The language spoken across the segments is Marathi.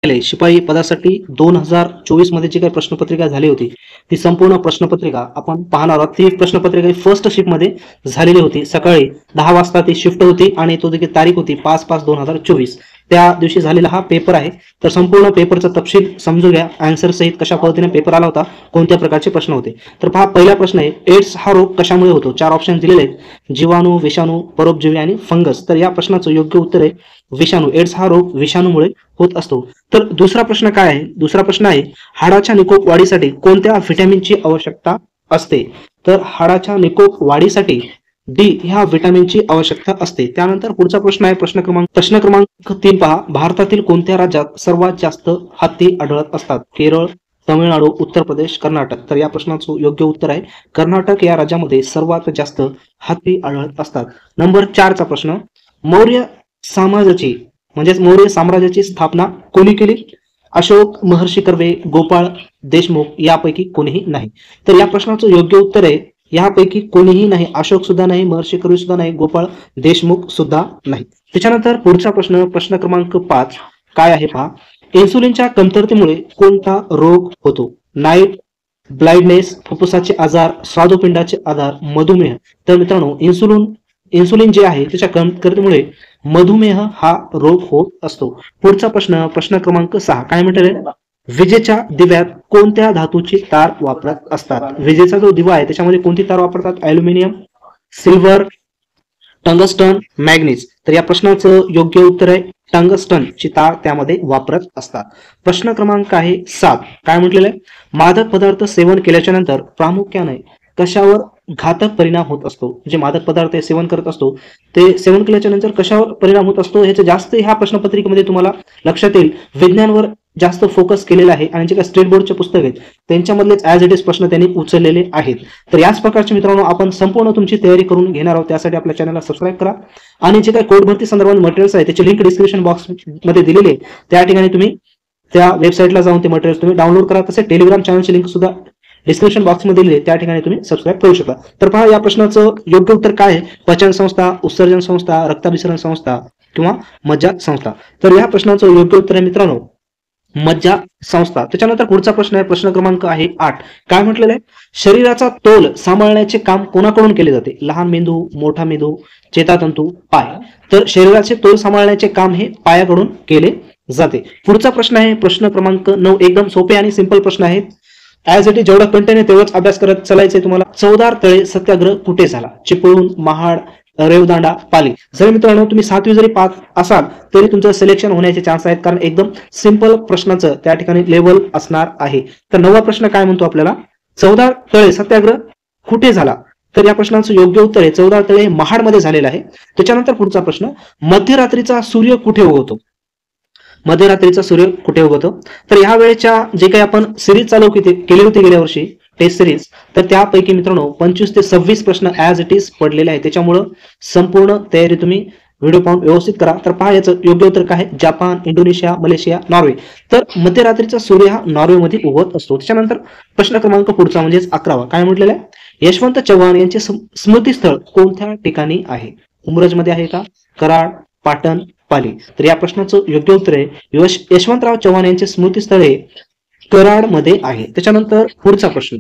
शिपाई पदासाठी 2024 मध्ये जी काही प्रश्नपत्रिका झाली होती ती संपूर्ण प्रश्नपत्रिका आपण पाहणार आहोत। ती प्रश्नपत्रिका फर्स्ट शिफ्ट मध्ये झालेली होती। सकाळी 10 वाजता ती शिफ्ट होती आणि तो देखील तारीख होती 5/5/2024 त्या दिवशी झालेला हा पेपर आहे। तर संपूर्ण पेपरचा तपशील समजून घ्या। आन्सर सहित कशा पद्धतीने पेपर आला होता, कोणत्या प्रकारचे प्रश्न होते। तर पहा, पहिला प्रश्न आहे, एड्स हा रोग कशामुळे होतो? 4 ऑप्शन दिलेले आहेत, जीवाणू, विषाणू, परोपजीवी आणि फंगस। तर या प्रश्नाचं योग्य उत्तर आहे विषाणू। एड्स हा रोग विषाणूमुळे होत असतो। तर दुसरा प्रश्न काय आहे? दुसरा प्रश्न आहे, हाडाच्या निकोप वाढीसाठी कोणत्या व्हिटॅमिनची आवश्यकता असते? तर हाडाच्या निकोप वाढीसाठी डी ह्या व्हिटॅमिनची आवश्यकता असते। त्यानंतर पुढचा प्रश्न आहे प्रश्न क्रमांक 3 पहा, भारतातील कोणत्या राज्यात सर्वात जास्त हत्ती आढळत असतात? केरळ, तमिळनाडू, उत्तर प्रदेश, कर्नाटक। तर या प्रश्नाचं योग्य उत्तर आहे कर्नाटक या राज्यामध्ये सर्वात जास्त हत्ती आढळत असतात। नंबर 4 चा प्रश्न, मौर्य साम्राज्याची म्हणजेच मौर्य साम्राज्याची स्थापना कोणी केली? अशोक, महर्षी कर्वे, गोपाळ, देशमुख यापैकी कोणीही नाही। तर या प्रश्नाचं योग्य उत्तर आहे यापैकी कोणीही नाही। अशोक सुद्धा नाही, महर्षी कर्वे सुद्धा नाही, गोपाळ देशमुख सुद्धा नाही। त्याच्यानंतर पुढचा प्रश्न क्रमांक 5 काय आहे पहा, इन्सुलिनच्या कमतरतेमुळे कोणता रोग होतो? नाईट ब्लाइंडनेस, फुफ्फुसाचे आजार, स्वादुपिंडाचे आजार, मधुमेह। तर मित्रांनो, इन्सुलिन जे आहे त्याच्या कमतरतेमुळे मधुमेह हा रोग होत असतो। पुढचा प्रश्न क्रमांक 6 काय म्हटले, विजेच्या दिव्यात कोणत्या धातूची तार वापरत असतात? विजेचा जो दिवा आहे त्याच्यामध्ये कोणती तार वापरतात? Aluminium, silver, tungsten, manganese. तर या प्रश्नाचं योग्य उत्तर आहे टंगस्टन ची तार त्यामध्ये वापरत असतात। प्रश्न क्रमांक आहे 7 काय म्हटलेलं आहे, मादक पदार्थ सेवन केल्याच्या नंतर प्रामुख्याने कशावर घातक परिणाम होत असतो? जे मादक पदार्थ सेवन करत असतो ते सेवन केल्याच्या नंतर कशावर परिणाम होत असतो ह्याचं जास्त ह्या प्रश्नपत्रिकेमध्ये तुम्हाला लक्षात येईल। विज्ञानवर जास्त फोकस केलेला आहे आणि जे काही स्टेट बोर्डचे पुस्तक आहेत त्यांच्यामधलेच ॲज इट इज प्रश्न त्यांनी उचललेले आहेत। तर याच प्रकारचे मित्रांनो आपण संपूर्ण तुमची तयारी करून घेणार आहोत। त्यासाठी आपल्या चॅनलला सबस्क्राईब करा आणि जे काही कोड भरती संदर्भात मटेरियल्स आहे त्याची लिंक डिस्क्रिप्शन बॉक्स मध्ये दिलेली आहे, त्या ठिकाणी तुम्ही त्या वेबसाईटला जाऊन ते मटेरियल्स तुम्ही डाउनलोड करा। तसे टेलिग्राम चॅनलची लिंक सुद्धा डिस्क्रिप्शन बॉक्स मध्ये दिली आहे, त्या ठिकाणी तुम्ही सबस्क्राईब करू शकता। तर पहा, या प्रश्नाचं योग्य उत्तर काय आहे? पचन संस्था, उत्सर्जन संस्था, रक्ताभिसरण संस्था किंवा मज्जा संस्था। तर या प्रश्नाचं योग्य उत्तर आहे मित्रांनो मज्जा संस्था। त्याच्यानंतर पुढचा प्रश्न आहे प्रश्न क्रमांक आहे 8 काय म्हटलेलं आहे, शरीराचा तोल सांभाळण्याचे काम कोणाकडून केले जाते? लहान मेंदू, मोठा मेंदू, चेतातंतू, पाय। तर शरीराचे तोल सांभाळण्याचे काम हे पायाकडून केले जाते। पुढचा प्रश्न आहे प्रश्न क्रमांक 9 एकदम सोपे आणि सिंपल प्रश्न आहेत। ॲज इट इज जेवढा कंटेंट आहे तेवढाच अभ्यास करत चालायचंय तुम्हाला। चवदार तळे सत्याग्रह कुठे झाला? चिपळूण, महाड, रेवदांडा, पाली। जर मित्रांनो तुम्ही 7वी जरी पास असाल तरी तुमचं सिलेक्शन होण्याचे चान्स आहेत, कारण एकदम सिंपल प्रश्नाचं त्या ठिकाणी लेवल असणार आहे। तर 9वा प्रश्न काय म्हणतो आपल्याला, चवदार तळे सत्याग्रह कुठे झाला? तर या प्रश्नाचं योग्य उत्तर आहे चवदार तळे महाड मध्ये झालेलं आहे। त्याच्यानंतर पुढचा प्रश्न, मध्यरात्रीचा सूर्य कुठे उगवतो? मध्यरात्रीचा सूर्य कुठे उगवतो? तर ह्या वेळेच्या जे काही आपण सिरीज चालू केली होती गेल्या वर्षी टेस्ट सिरीज, तर त्यापैकी मित्रांनो 25 ते 26 प्रश्न ॲज इट इज पडलेले आहेत। त्याच्यामुळं संपूर्ण तयारी तुम्ही व्हिडिओ पाहून व्यवस्थित करा। तर पहा, याचं योग्य उत्तर काय आहे? Japan, Indonesia, Malaysia, Norway. तर मध्यरात्रीचा सूर्य हा नॉर्वेमध्ये उगवत असतो। त्याच्यानंतर प्रश्न क्रमांक पुढचा म्हणजेच 11वा काय म्हटलेला आहे, यशवंत चव्हाण यांचे स्मृतीस्थळ कोणत्या ठिकाणी आहे? उमरजमध्ये आहे का? कराड, पाटण, पाली। तर या प्रश्नाचं योग्य उत्तर आहे यशवंतराव चव्हाण यांचे स्मृतीस्थळ हे कराड मध्ये आहे। त्याच्यानंतर पुढचा प्रश्न,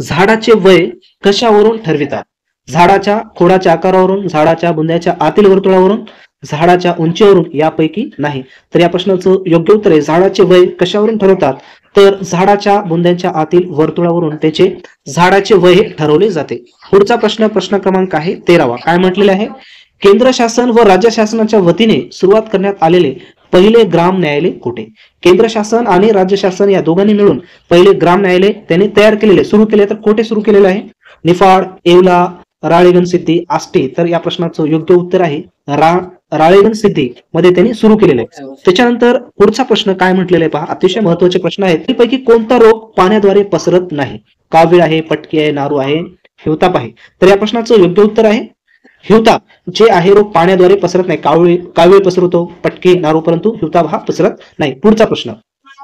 झाडाचे वय कशावरून ठरवितात? झाडाच्या खोडाच्या आकारावरून, झाडाच्या बुंद्याच्या आतील वर्तुळावरून, झाडाच्या उंचीवरून, यापैकी नाही। तर या प्रश्नाचं योग्य उत्तर आहे झाडाचे वय कशावरून ठरवतात? तर झाडाच्या बुंद्यांच्या आतील वर्तुळावरून त्याचे झाडाचे वय ठरवले जाते। पुढचा प्रश्न क्रमांक आहे 13वा काय म्हटलेला आहे, केंद्र शासन व राज्य शासनाच्या वतीने सुरुवात करण्यात आलेले पहिले ग्राम न्यायालय कुठे? केंद्र शासन आणि राज्य शासन या दोघांनी मिळून पहिले ग्राम न्यायालय त्यांनी तयार केलेले सुरू केले। तर कुठे सुरू केलेलं आहे? निफाड, येवला, राळेगण सिद्धी, आष्टी। तर या प्रश्नाचं योग्य उत्तर आहे राळेगण सिद्धी मध्ये त्यांनी सुरू केलेलं आहे। त्याच्यानंतर पुढचा प्रश्न काय म्हटलेला आहे पहा, अतिशय महत्वाचे प्रश्न आहेत। त्यापैकी कोणता रोग पाण्याद्वारे पसरत नाही? कावीळ आहे, पटकी आहे, नारू आहे, हिवताप आहे। तर या प्रश्नाचं योग्य उत्तर आहे हिवताप जे आहे रोग पाण्याद्वारे पसरत नाही। कावीळ पसरतो, पटकी, नारू, परंतु हिवताप हा पसरत नाही। पुढचा प्रश्न,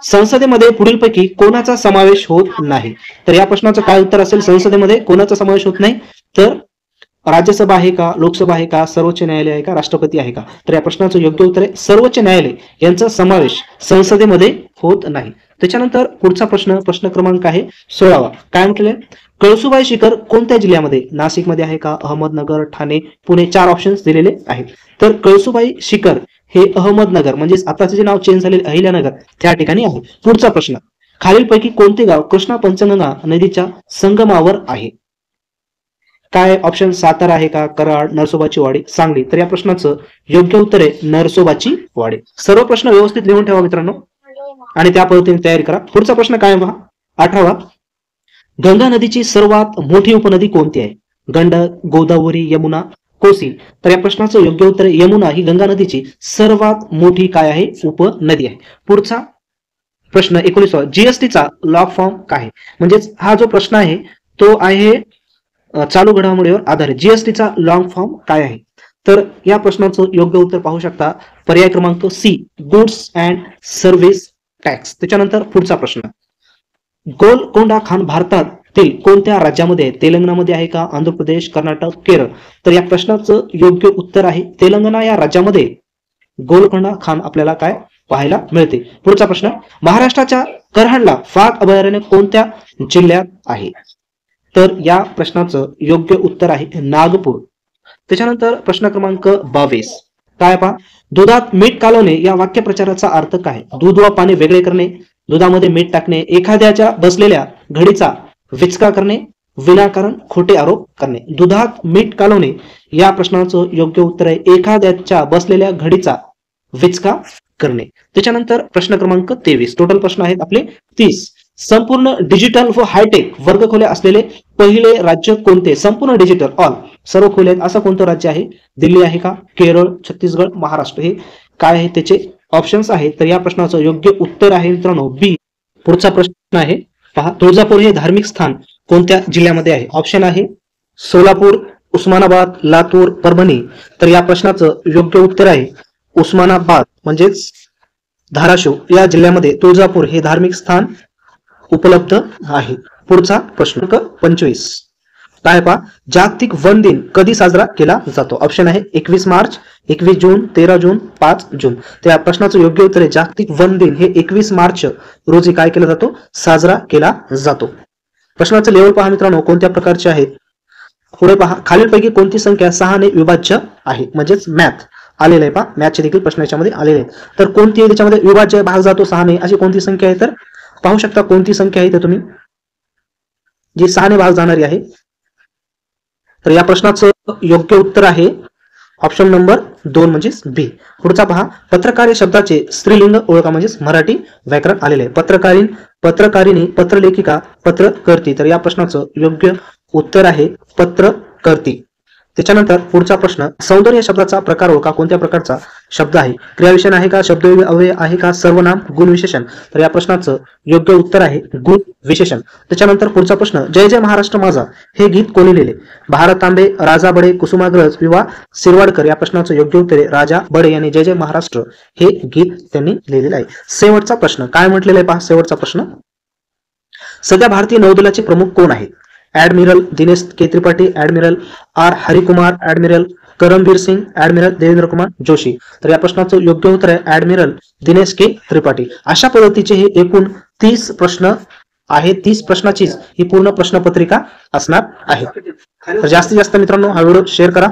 संसदेमध्ये पुढीलपैकी कोणाचा समावेश होत नाही? तर या प्रश्नाचं काय उत्तर असेल? संसदेमध्ये कोणाचा समावेश होत नाही? तर राज्यसभा आहे का, लोकसभा आहे का, सर्वोच्च न्यायालय आहे का, राष्ट्रपती आहे का? तर या प्रश्नाचं योग्य उत्तर आहे सर्वोच्च न्यायालय यांचा समावेश संसदेमध्ये होत नाही. त्याच्यानंतर पुढचा प्रश्न, प्रश्न क्रमांक आहे 16वा. काय म्हटलेलं आहे? कळसुबाई शिखर कोणत्या जिल्ह्यामध्ये? नाशिकमध्ये आहे का, अहमदनगर, ठाणे, पुणे? 4 ऑप्शन्स दिलेले आहेत. तर कळसुबाई शिखर हे अहमदनगर म्हणजेच आताचे जे नाव चेंज झालेले अहिल्यानगर त्या ठिकाणी आहे. पुढचा प्रश्न, खालीलपैकी कोणते गाव कृष्णा पंचगंगा नदीच्या संगमावर आहे? काय ऑप्शन? सातारा आहे का, कराड, नरसोबाची वाडी, सांगली? तर या प्रश्नाचं योग्य उत्तर आहे नरसोबाची वाडी. सर्व प्रश्न व्यवस्थित लिहून ठेवा मित्रांनो आणि त्या पद्धतीने तयारी करा. पुढचा प्रश्न काय पहा, 18वा. गंगा नदीची सर्वात मोठी उपनदी कोणती आहे? गंडक, गोदावरी, यमुना, कोसी? तर या प्रश्नाचं योग्य उत्तर आहे यमुना ही गंगा नदीची सर्वात मोठी काय आहे? उपनदी आहे. पुढचा प्रश्न 19वा. जीएसटीचा लॉग फॉर्म काय आहे? म्हणजेच हा जो प्रश्न आहे तो आहे चालू घडामोडीवर आधारित. जीएसटीचा लॉंग फॉर्म काय आहे? तर या प्रश्नाचं योग्य उत्तर पाहू शकता पर्याय क्रमांक C, goods and service tax. त्याच्यानंतर पुढचा प्रश्न, गोलकोंडा खान भारतातील कोणत्या राज्यामध्ये आहे? तेलंगणामध्ये आहे का, आंध्र प्रदेश, कर्नाटक, केरळ? तर या प्रश्नाचं योग्य उत्तर आहे तेलंगणा या राज्यामध्ये गोलकोंडा खान आपल्याला काय पाहायला मिळते. पुढचा प्रश्न, महाराष्ट्राच्या करहंडला वाघ अभयारण्य कोणत्या जिल्ह्यात आहे? तर या प्रश्नाचं योग्य उत्तर आहे नागपूर. त्याच्यानंतर प्रश्न क्रमांक 22. काय पहा, दुधात मीठ कालवणे या वाक्यप्रचाराचा अर्थ काय? दूध व पाणी वेगळे करणे, दुधामध्ये मीठ टाकणे, एखाद्याच्या बसलेल्या घडीचा विचका करणे, विनाकारण खोटे आरोप करणे. दुधात मीठ कालवणे या प्रश्नाचं योग्य उत्तर आहे एखाद्याच्या बसलेल्या घडीचा विचका करणे. त्याच्यानंतर प्रश्न क्रमांक 23. टोटल प्रश्न आहेत आपले 30. संपूर्ण डिजिटल व हायटेक वर्ग खोल्या असलेले पहिले राज्य कोणते? संपूर्ण डिजिटल ऑल सर्व खोल्या आहेत असं कोणतं राज्य आहे? दिल्ली आहे का, केरळ, छत्तीसगड, महाराष्ट्र? हे काय आहे त्याचे ऑप्शन्स आहेत. तर या प्रश्नाचं योग्य उत्तर आहे मित्रांनो बी. पुढचा प्रश्न आहे पहा, तुळजापूर हे धार्मिक स्थान कोणत्या जिल्ह्यामध्ये आहे? ऑप्शन आहे सोलापूर, उस्मानाबाद, लातूर, परभणी. तर या प्रश्नाचं योग्य उत्तर आहे उस्मानाबाद म्हणजेच धाराशिव या जिल्ह्यामध्ये तुळजापूर हे धार्मिक स्थान उपलब्ध आहे. पुढचा प्रश्न 25. काय पहा, जागतिक वन दिन कधी साजरा केला जातो? ऑप्शन आहे 21 मार्च, 21 जून, 13 जून, 5 जून. तर या प्रश्नाचं योग्य उत्तर आहे जागतिक वन दिन हे 21 मार्च रोजी काय केला जातो? साजरा केला जातो. प्रश्नाचं लेवल पहा मित्रांनो कोणत्या प्रकारचे आहे. पुढे पहा, खालीलपैकी कोणती संख्या 6 ने विभाज्य आहे? म्हणजेच मॅथ आलेलं आहे पहा, मॅथचे देखील प्रश्न याच्यामध्ये आलेले आहेत. तर कोणती त्याच्यामध्ये विभाज्य भाग जातो 6 ने अशी कोणती संख्या आहे? तर पाहू शकता कोणती संख्या आहे तर तुम्ही जी 6 ने भाग जाणारी आहे. तर या प्रश्नाचं योग्य उत्तर आहे ऑप्शन नंबर 2 म्हणजेच बी. पुढचा पहा, पत्रकार या शब्दाचे स्त्रीलिंग ओळखा म्हणजेच मराठी व्याकरण आलेले आहे. पत्रकारीण, पत्रकारिणी, पत्रलेखिका, पत्रकर्ती. तर या प्रश्नाचं योग्य उत्तर आहे पत्रकर्ती. त्याच्यानंतर पुढचा प्रश्न, सौंदर्य शब्दाचा प्रकार ओळखा कोणत्या प्रकारचा शब्द आहे? क्रियाविशेषण आहे का, शब्दयोगी अव्यय आहे का, सर्वनाम, गुण विशेषण? तर या प्रश्नाचं योग्य उत्तर आहे गुण विशेषण. त्याच्यानंतर पुढचा प्रश्न, जय जय महाराष्ट्र माझा हे गीत कोणी लिहिले? भारत तांबे, राजा बडे, कुसुमाग्रज किंवा शिरवाडकर? या प्रश्नाचं योग्य उत्तर आहे राजा बडे यांनी जय जय महाराष्ट्र हे गीत त्यांनी लिहिलेलं आहे. शेवटचा प्रश्न काय म्हटलेला आहे पहा, शेवटचा प्रश्न, सध्या भारतीय नौदलाचे प्रमुख कोण आहेत? Admiral Dinesh K Tripathi, Admiral R Harikumar, Admiral Karambir Singh, Admiral Devendra Kumar Joshi? तर या प्रश्नाचं योग्य उत्तर आहे ऍडमिरल दिनेश के त्रिपाठी. अशा पद्धतीचे हे एकूण 30 प्रश्न आहेत. 30 प्रश्नाचीच ही पूर्ण प्रश्नपत्रिका असणार आहे. तर जास्तीत जास्त मित्रांनो हा व्हिडिओ शेअर करा.